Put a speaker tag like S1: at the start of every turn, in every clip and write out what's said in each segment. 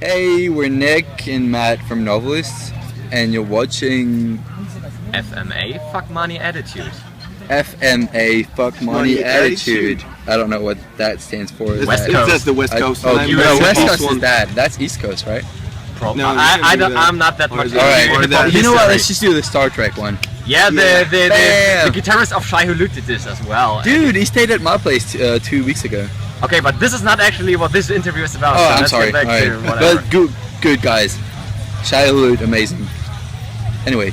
S1: Hey, we're Nick and Matt from Novelists, and you're watching
S2: FMA, Fuck Money Attitude.
S1: FMA, Fuck Money Attitude. I don't know what that stands for.
S2: West Coast.
S3: That's the West Coast.
S1: Oh,
S2: US
S1: West Coast
S3: one.
S1: is that. That's East Coast, right?
S2: No,
S3: we can do that.
S2: I'm not that
S3: Or
S2: much.
S3: is
S2: into
S3: it-
S1: Alright,
S2: hip-hop
S1: you know what?
S2: history.
S1: Let's just do the Star Trek one.
S2: Yeah, the
S1: Bam.
S2: guitarist of Shai Hulud did this as well.
S1: Dude, he stayed at my place 2 weeks ago.
S2: Okay, but this is not actually what this interview is about.
S1: Oh,
S2: so
S1: I'm
S2: let's
S1: sorry.
S2: Get back to
S1: Alright.
S2: whatever.
S1: But good guys. Shia LaBeouf, amazing. Anyway,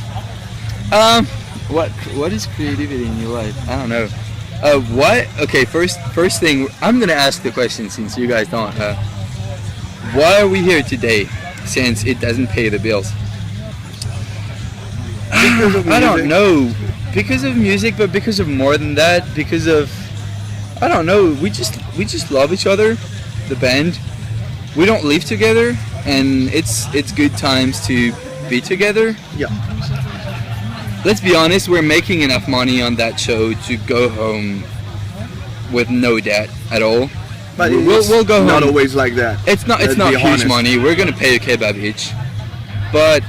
S1: what is creativity in your life? I don't know. What? Okay, first thing, I'm gonna ask the question since you guys don't. Why are we here today? Since it doesn't pay the bills.
S3: Because of
S1: I don't
S3: music.
S1: know. Because of music, but because of more than that. Because of, I don't know. We just love each other, the band. We don't live together, and it's good times to be together.
S3: Yeah.
S1: Let's be honest. We're making enough money on that show to go home with no debt at all.
S3: But
S1: We'll go
S3: not
S1: home.
S3: always like that.
S1: It's not
S3: Let's
S1: huge
S3: be honest.
S1: money. We're gonna pay a kebab each, but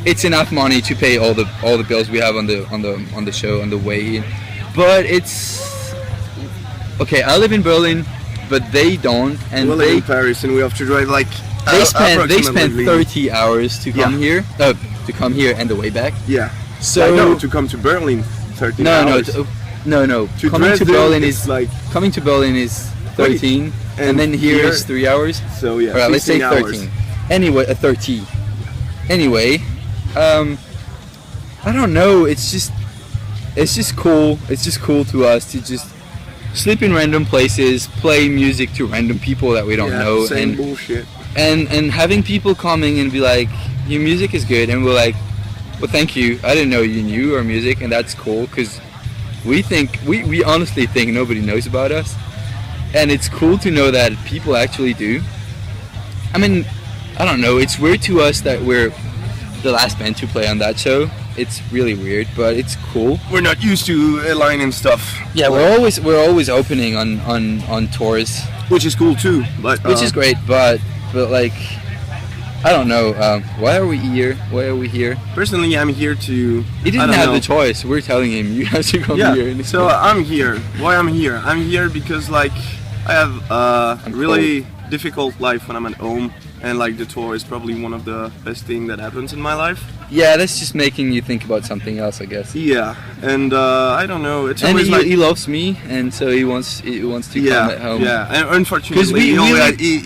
S1: it's enough money to pay all the bills we have on the show on the way in. But it's okay. I live in Berlin, but they don't, and
S3: We live
S1: they
S3: in Paris and we have to drive like
S1: they spend
S3: approximately-
S1: 30 hours to come
S3: Yeah.
S1: here and the way back.
S3: Yeah.
S1: So
S3: no, to come to Berlin, 30
S1: no
S3: hours.
S1: no.
S3: To
S1: Coming to
S3: Dresden,
S1: Berlin
S3: it's
S1: is
S3: like
S1: 13, and then here is 3 hours.
S3: so yeah.
S1: Alright, let's say
S3: 16 hours.
S1: 13. Anyway, 30. Anyway, I don't know. It's just cool. It's just cool to us to just sleep in random places, play music to random people that we don't
S3: Yeah,
S1: know,
S3: same
S1: and
S3: bullshit.
S1: having people coming and be like, your music is good, and we're like, well, thank you. I didn't know you knew our music, and that's cool because we honestly think nobody knows about us, and it's cool to know that people actually do. I mean, I don't know. It's weird to us that we're the last band to play on that show. It's really weird, but it's cool.
S3: We're not used to airline and stuff.
S1: Yeah, we're always opening on tours,
S3: Which is cool too. But
S1: which is great. But like, I don't know. Why are we here? Why are we here?
S3: personally, I'm here to.
S1: He
S3: I
S1: didn't
S3: don't
S1: have
S3: know.
S1: the choice. We're telling him you have to come
S3: Yeah.
S1: here. And
S3: So I'm here. Why I'm here? I'm here because like I have a
S1: I'm
S3: really difficult life when I'm at home, and like the tour is probably one of the best thing that happens in my life.
S1: yeah, that's just making you think about something else, I guess.
S3: Yeah, and I don't know. It's
S1: And
S3: always like
S1: he loves me, and so he wants to come at home.
S3: yeah. And
S1: 'Cause
S3: unfortunately,
S1: we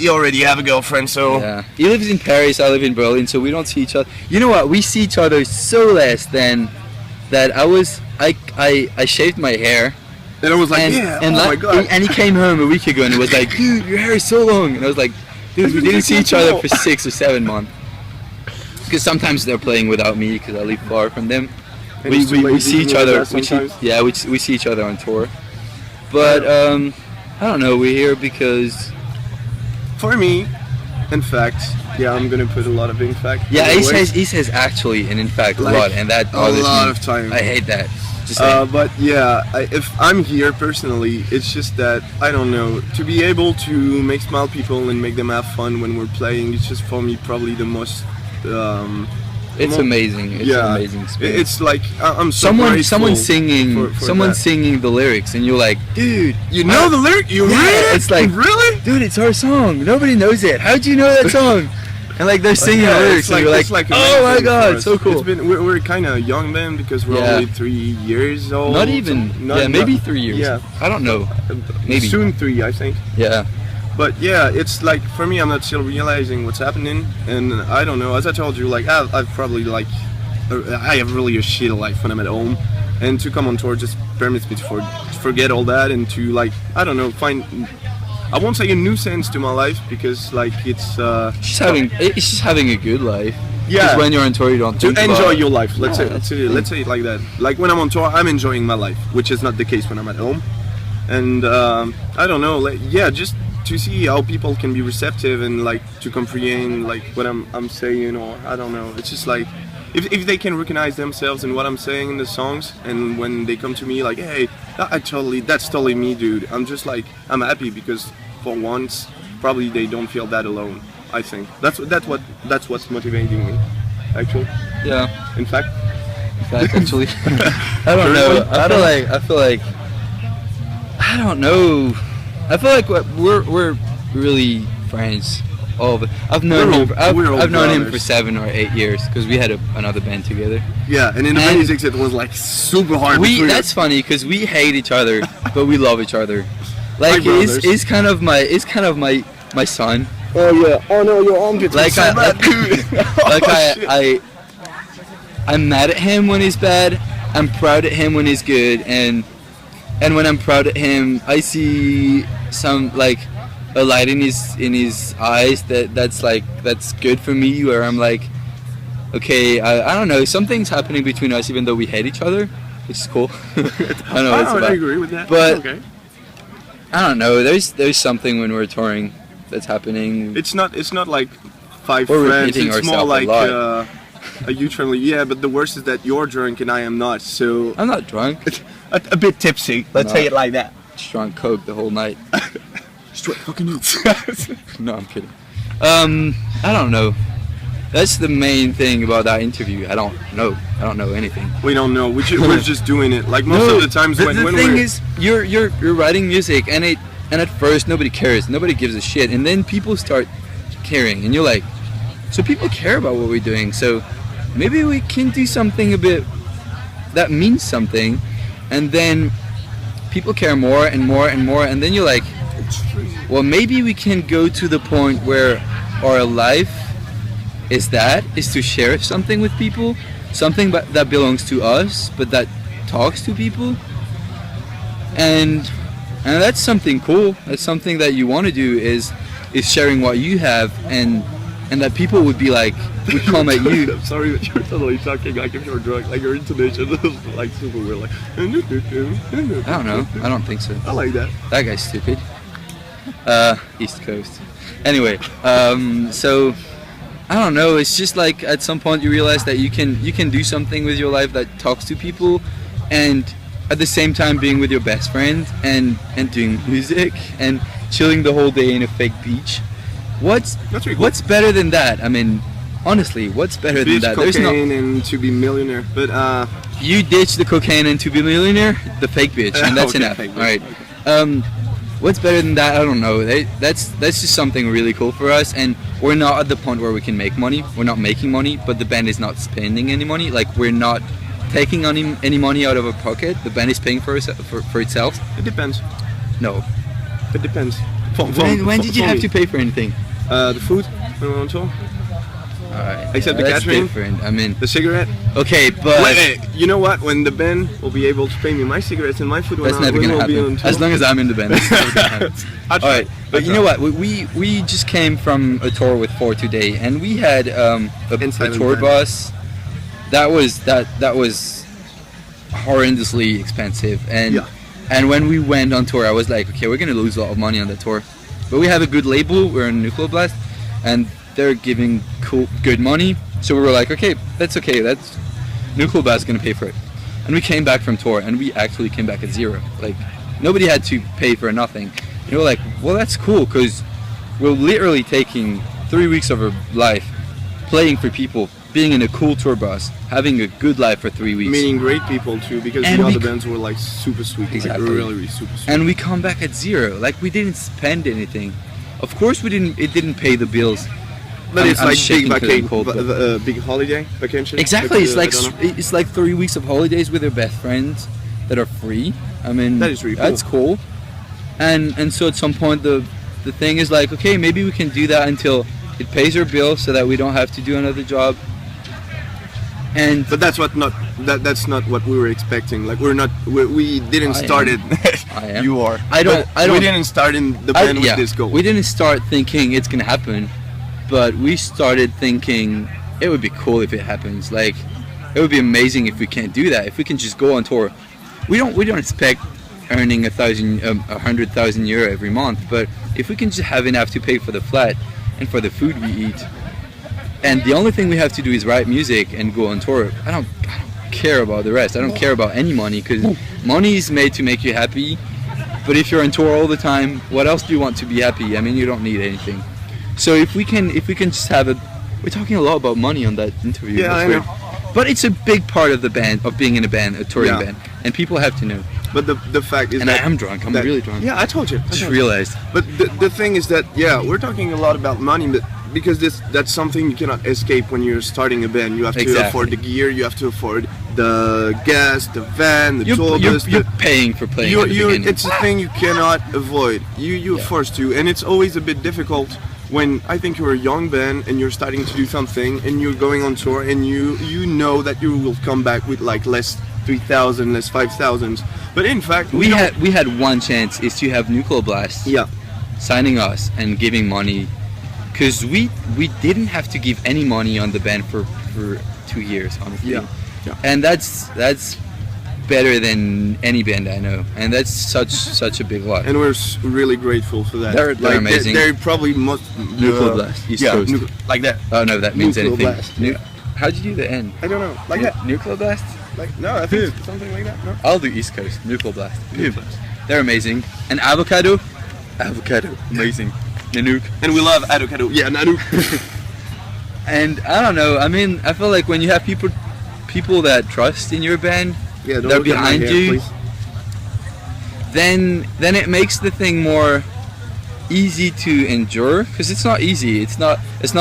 S3: he already have a girlfriend, so
S1: Yeah. He lives in Paris, I live in Berlin, so we don't see each other. You know what? We see each other so less than that I shaved my hair.
S3: and I was like,
S1: and,
S3: yeah,
S1: and
S3: oh my god.
S1: and he came home a week ago and was like, dude, your hair is so long. And I was like, dude, we didn't see each other for 6 or 7 months. Because sometimes they're playing without me because I live far from them.
S3: And
S1: We
S3: he's too lazy
S1: see
S3: to
S1: each
S3: do
S1: other.
S3: that sometimes.
S1: We see each other on tour. But I don't know. We're here because
S3: For me, in fact, yeah, I'm gonna put a lot of in fact.
S1: yeah,
S3: by the way.
S1: he says actually and in fact a
S3: Like,
S1: lot, and that
S3: a
S1: bothers
S3: lot
S1: me.
S3: of time.
S1: I hate that. Just saying.
S3: But yeah, if I'm here personally, it's just that I don't know, to be able to make smile people and make them have fun when we're playing. It's just for me probably the most.
S1: It's
S3: mo-
S1: amazing. It's
S3: yeah,
S1: an amazing experience.
S3: it's like I'm so
S1: someone
S3: grateful
S1: singing
S3: for that.
S1: singing the lyrics, and you're like, dude,
S3: You know the lyric? You
S1: Yeah,
S3: read it?
S1: it's like-
S3: really?
S1: dude, it's our song. Nobody knows it. How'd you know that song? And like they're singing
S3: Yeah,
S1: the lyrics,
S3: it's
S1: and you're like,
S3: it's like
S1: oh my
S3: amazing for
S1: god,
S3: us.
S1: so cool.
S3: It's been, we're kind of young then because we're
S1: Yeah.
S3: only 3 years old.
S1: Not even,
S3: Not-
S1: maybe
S3: not-
S1: 3 years.
S3: Yeah,
S1: I don't know. Maybe.
S3: soon 3, I think.
S1: Yeah,
S3: But yeah, it's like for me, I'm not still realizing what's happening, and I don't know. As I told you, like I've probably like I have really a shit life when I'm at home, and to come on tour just permits me to forget all that and to like I don't know find. I won't say a new sense to my life because like it's
S1: it's just having a good life.
S3: Yeah.
S1: 'Cause when you're on tour, you don't
S3: to
S1: think
S3: enjoy
S1: about,
S3: your life. Let's
S1: Yeah,
S3: say
S1: that's
S3: let's say it like that. Like when I'm on tour, I'm enjoying my life, which is not the case when I'm at home. And I don't know, like yeah, just to see how people can be receptive and like to comprehend like what I'm saying, or I don't know. It's just like if they can recognize themselves in what I'm saying in the songs, and when they come to me like, hey, that's totally me, dude. I'm just like I'm happy because for once probably they don't feel that alone. I think that's what's motivating me, actually.
S1: Yeah.
S3: In fact,
S1: Actually, I don't know. I feel like I don't know. I feel like we're really friends. All of it. I've known him. I've known him for 7 or 8 years because we had another band together.
S3: yeah, and in the 96 it was like super hard.
S1: That's funny because we hate each other, but we love each other. Like
S3: brothers.
S1: it's kind of my son.
S3: Oh yeah. Oh no, your armpits
S1: Like
S3: so bad, dude.
S1: Like
S3: shit.
S1: I'm mad at him when he's bad. I'm proud at him when he's good, and when I'm proud at him, I see some like a light in his eyes that's good for me. Where I'm like, okay, I don't know, something's happening between us, even though we hate each other, which is cool. I don't know what it's about.
S3: I agree with that.
S1: But
S3: okay.
S1: I don't know. There's something when we're touring that's happening.
S3: It's not like five
S1: We're
S3: friends.
S1: repeating
S3: It's more
S1: ourselves a
S3: like
S1: lot.
S3: a huge family. Yeah, but the worst is that you're drunk and I am not. So
S1: I'm not drunk.
S3: a bit tipsy. Let's
S1: No.
S3: say it like that.
S1: Just drunk coke the whole night.
S3: Straight fucking nuts.
S1: No, I'm kidding. I don't know. That's the main thing about that interview. I don't know. I don't know anything.
S3: We don't know. We're just doing it. Like most of the times
S1: the
S3: when
S1: thing
S3: we're
S1: is, you're writing music, and at first nobody cares. Nobody gives a shit, and then people start caring, and you're like, so people care about what we're doing. So maybe we can do something a bit that means something, and then people care more and more and more, and then you're like, well, maybe we can go to the point where our life is to share something with people, something that belongs to us, but that talks to people, and that's something cool. That's something that you want to do is sharing what you have, and that people would be like, would come at you.
S3: I'm sorry, but you're totally talking like if you're drunk. Like your intonation is like super weird. Like
S1: I don't know. I don't think so.
S3: I like that.
S1: That guy's stupid. East Coast. Anyway, so I don't know. It's just like at some point you realize that you can do something with your life that talks to people, and at the same time being with your best friend and doing music and chilling the whole day in a fake beach.
S3: That's really cool.
S1: What's better than that? I mean, honestly, what's better than that?
S3: There's cocaine and to be millionaire, but
S1: you ditch the cocaine and to be a millionaire, the fake bitch, and that's
S3: Okay,
S1: enough.
S3: fake bitch,
S1: All right. What's better than that? I don't know. That's just something really cool for us, and we're not at the point where we can make money. We're not making money, but the band is not spending any money. Like we're not taking any money out of our pocket. The band is paying for itself.
S3: it depends.
S1: No.
S3: It depends.
S1: When did you have to pay for anything?
S3: The food when we went to
S1: Alright.
S3: Except the
S1: that's
S3: catering?
S1: different. I mean,
S3: the cigarette.
S1: okay, but
S3: Wait, you know what? When the band will be able to pay me my cigarettes and my food,
S1: that's never gonna happen. As long as I'm in the band, that's never gonna happen. Alright, but you know what? We just came from a tour with 4 today, and we had a tour bus. That was horrendously expensive, and when we went on tour, I was like, okay, we're gonna lose a lot of money on that tour, but we have a good label. We're in Nicolas, and they're giving good money, so we were like, okay, that's Nicolas gonna pay for it. And we came back from tour, and we actually came back at zero. Like nobody had to pay for nothing. And we're like, well, that's cool, because we're literally taking 3 weeks of our life playing for people, being in a cool tour bus, having a good life for 3 weeks.
S3: Meeting great people too, because
S1: And
S3: the
S1: we
S3: other bands were like super sweet,
S1: Exactly.
S3: like really super sweet.
S1: And we come back at zero. Like we didn't spend anything. Of course we didn't. It didn't pay the bills.
S3: But it's
S1: I'm
S3: like
S1: shaking
S3: big
S1: 'cause I'm cold, but-
S3: big holiday vacation.
S1: Exactly. It's like
S3: I don't know.
S1: it's like 3 weeks of holidays with your best friends that are free. I mean,
S3: That is really
S1: that's cool. And so at some point the thing is like, okay, maybe we can do that until it pays our bills, so that we don't have to do another job. And
S3: But that's not what we were expecting. Like we didn't
S1: I
S3: start
S1: am.
S3: it.
S1: I am.
S3: You are.
S1: I don't.
S3: We didn't start in the band with this goal.
S1: We didn't start thinking it's gonna happen, but we started thinking it would be cool if it happens. Like, it would be amazing if we can do that. If we can just go on tour, we don't expect earning 100,000 euro every month, but if we can just have enough to pay for the flat and for the food we eat, and the only thing we have to do is write music and go on tour. I don't care about the rest. I don't care about any money, because money is made to make you happy. But if you're on tour all the time, what else do you want to be happy? I mean, you don't need anything. So if we can just have a, we're talking a lot about money on that interview.
S3: Yeah,
S1: that's
S3: I
S1: weird.
S3: know.
S1: But it's a big part of the band, of being in a band, a touring
S3: Yeah.
S1: band, and people have to know.
S3: But the fact is
S1: And
S3: that
S1: I am drunk. I'm
S3: that-
S1: really drunk.
S3: Yeah, I told you.
S1: Just realized.
S3: But the thing is that we're talking a lot about money, but because that's something you cannot escape when you're starting a band. You have to
S1: Exactly.
S3: afford the gear, you have to afford the gas, the van, the tour
S1: You're
S3: bus.
S1: paying for playing at the beginning.
S3: It's a thing you cannot avoid. You're
S1: Yeah.
S3: forced to, and it's always a bit difficult when I think you're a young band and you're starting to do something and you're going on tour and you know that you will come back with like less 3,000, less 5,000. But in fact,
S1: we
S3: don't-
S1: had one chance is to have Nicolas
S3: yeah.
S1: signing us and giving money, because we didn't have to give any money on the band for 2 years, honestly.
S3: Yeah, yeah.
S1: And that's better than any band I know, and that's such a big lot.
S3: And we're really grateful for that.
S1: They're amazing.
S3: They're probably most
S1: Nuclear Blast, East Coast.
S3: like that.
S1: Oh no, that means
S3: Nuclear
S1: anything.
S3: Blast.
S1: How'd you do the N?
S3: I don't know, like that.
S1: Nuclear Blast?
S3: Like no, I think it's something like that. No.
S1: I'll do East Coast. Nuclear Blast. They're amazing. And Avocado, amazing. Nanook.
S3: And we love Avocado. Yeah, Nanu.
S1: And I don't know. I mean, I feel like when you have people that trust in your band,
S3: Yeah, don't
S1: they're
S3: look at my
S1: behind
S3: hair,
S1: you.
S3: please.
S1: then it makes the thing more easy to endure, because it's not easy. It's not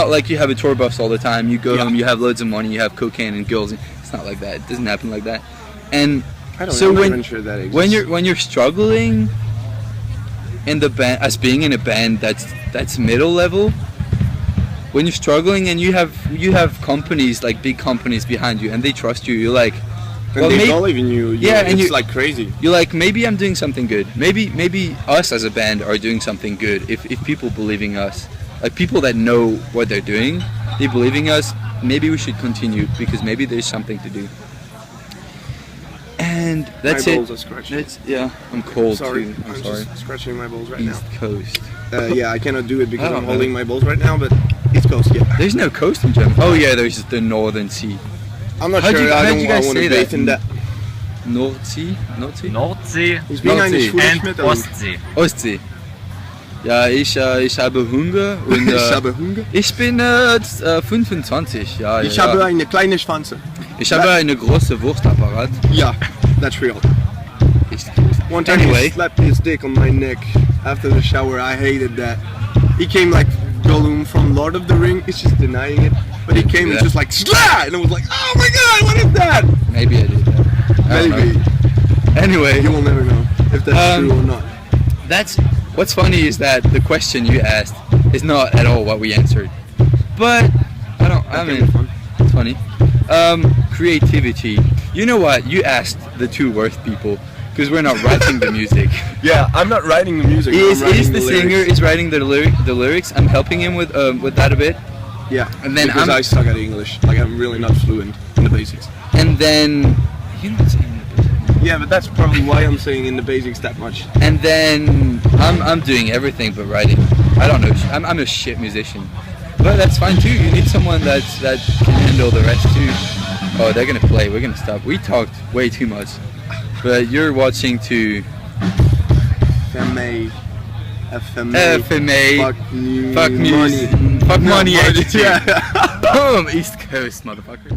S1: like you have a tour bus all the time. You go
S3: Yeah.
S1: home, you have loads of money, you have cocaine and girls. It's not like that. It doesn't happen like that. And
S3: I don't
S1: so
S3: know. I'm not
S1: when
S3: even sure that exists.
S1: when you're struggling in the band, as being in a band that's middle level, when you're struggling and you have companies, like big companies behind you, and they trust you, you're like,
S3: and
S1: well,
S3: they
S1: maybe,
S3: believe in you.
S1: Yeah, and
S3: it's
S1: you-
S3: like crazy.
S1: you're like, maybe I'm doing something good. Maybe us as a band are doing something good. If people believing us, like people that know what they're doing, they believing us, maybe we should continue, because maybe there's something to do. And that's
S3: my
S1: it.
S3: balls are scratching.
S1: I'm cold
S3: Sorry,
S1: too. I'm
S3: I'm
S1: sorry.
S3: just scratching my balls right
S1: East Coast.
S3: now. Yeah, I cannot do it because
S1: I don't
S3: I'm
S1: know.
S3: holding my balls right now, but it's close. Yeah,
S1: There's no coast in Germany. Oh yeah, there's the Northern Sea.
S3: I'm not
S1: How'd
S3: sure.
S1: you-
S3: I
S1: how'd
S3: don't
S1: you guys
S3: want
S1: say
S3: to bathe
S1: that?
S3: in that.
S1: Nordsee? Nordsee?
S2: Nordsee
S3: Ich bin eine
S1: Nordsee.
S3: schwule
S2: and
S3: Schmetterling.
S2: Ostsee.
S1: Ostsee. Ja, ich habe Hunger und
S3: Ich habe Hunger.
S1: ich bin 25. Ja,
S3: Ich
S1: ja.
S3: habe eine kleine Schwanze.
S1: Ich habe eine große Wurstapparat.
S3: Yeah, that's real.
S1: East
S3: One time
S1: Anyway.
S3: he slapped his dick on my neck after the shower. I hated that. He came like Gollum from Lord of the Ring. He's just denying it. But he came and
S1: Yeah.
S3: just like, Slah! And I was like, oh my god, what is that?
S1: Maybe I did that. I don't
S3: Maybe.
S1: know. Anyway,
S3: You will never know if that's
S1: Um,
S3: true or not.
S1: that's what's funny is that the question you asked is not at all what we answered. But I
S3: That can
S1: mean,
S3: be fun.
S1: it's funny. Creativity. You know what? You asked the two worst people, because we're not writing the music.
S3: Yeah, I'm not writing the music.
S1: Is
S3: I'm writing
S1: the singer
S3: lyrics.
S1: is writing the lyrics. I'm helping him with that a bit,
S3: Yeah,
S1: and then
S3: because
S1: I'm-
S3: I suck at English. Like I'm really not fluent in the basics.
S1: and then you know what's saying.
S3: Yeah, but that's probably why I'm saying in the basics that much.
S1: And then I'm doing everything but writing. I don't know. I'm a shit musician, but that's fine too. You need someone that can handle the rest too. Oh, they're gonna play. We're gonna stop. We talked way too much, but you're watching to
S3: FMA. FMA.
S1: FMA.
S3: Fuck you.
S1: Fuck
S3: money.
S1: music. Fuck money.
S3: Money.
S1: attitude.
S3: Yeah.
S1: Boom. East Coast, motherfucker.